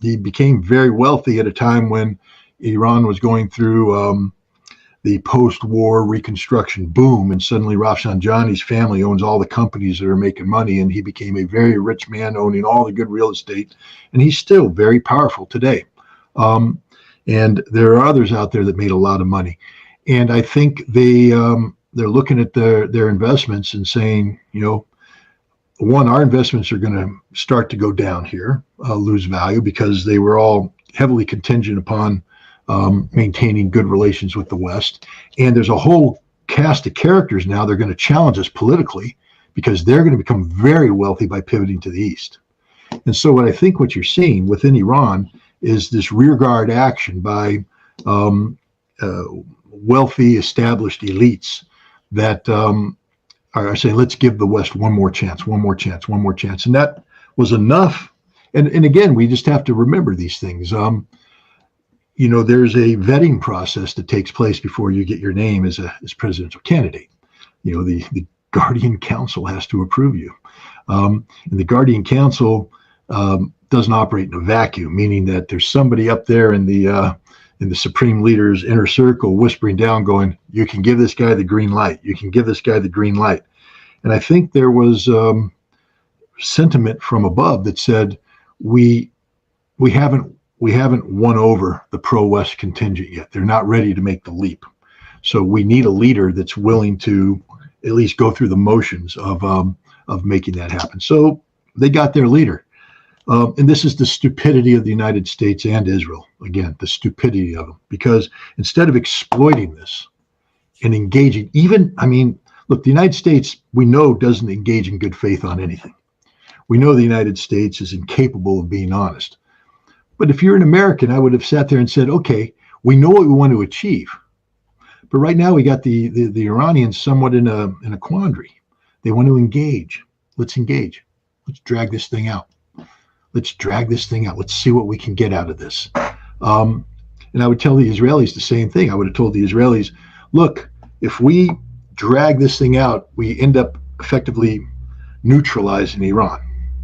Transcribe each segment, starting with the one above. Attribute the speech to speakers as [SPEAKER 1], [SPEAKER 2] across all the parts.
[SPEAKER 1] he became very wealthy at a time when Iran was going through the post-war reconstruction boom, and suddenly Rafsanjani's family owns all the companies that are making money, and he became a very rich man owning all the good real estate, and he's still very powerful today. And there are others out there that made a lot of money, and I think they're looking at their investments and saying, one, our investments are going to start to go down here, lose value, because they were all heavily contingent upon maintaining good relations with the West. And there's a whole cast of characters now they're going to challenge us politically, because they're going to become very wealthy by pivoting to the East. And so what you're seeing within Iran is this rearguard action by wealthy, established elites that are saying, let's give the West one more chance. And that was enough. And again, we just have to remember these things. There's a vetting process that takes place before you get your name as presidential candidate. The Guardian Council has to approve you. And the Guardian Council doesn't operate in a vacuum, meaning that there's somebody up there in the Supreme Leader's inner circle whispering down, going, you can give this guy the green light. You can give this guy the green light. And I think there was sentiment from above that said, we haven't won over the pro-West contingent yet. They're not ready to make the leap. So we need a leader that's willing to at least go through the motions of making that happen. So they got their leader. And this is the stupidity of the United States and Israel. Again, the stupidity of them. Because instead of exploiting this and engaging, look, the United States, we know, doesn't engage in good faith on anything. We know the United States is incapable of being honest. But if you're an American, I would have sat there and said, okay, we know what we want to achieve. But right now we got the Iranians somewhat in a quandary. They want to engage. Let's engage. Let's drag this thing out. Let's see what we can get out of this. And I would tell the Israelis the same thing. I would have told the Israelis, look, if we drag this thing out, we end up effectively neutralizing Iran,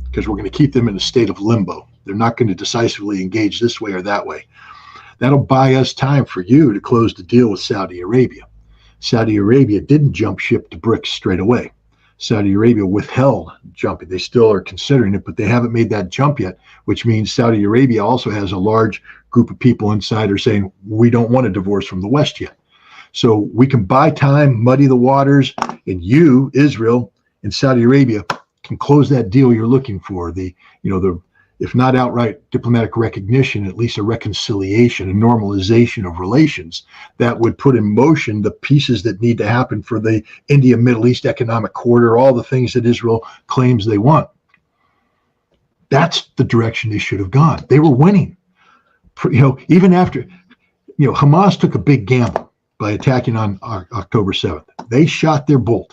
[SPEAKER 1] because we're going to keep them in a state of limbo. They're not going to decisively engage this way or that way. That'll buy us time for you to close the deal with Saudi Arabia. Saudi Arabia didn't jump ship to BRICS straight away. Saudi Arabia withheld jumping. They still are considering it, but they haven't made that jump yet, which means Saudi Arabia also has a large group of people inside who are saying, we don't want a divorce from the West yet. So we can buy time, muddy the waters, and you, Israel, and Saudi Arabia can close that deal you're looking for. If not outright diplomatic recognition, at least a reconciliation, a normalization of relations that would put in motion the pieces that need to happen for the India-Middle East economic corridor, all the things that Israel claims they want. That's the direction they should have gone. They were winning. Even after, Hamas took a big gamble by attacking on October 7th. They shot their bolt.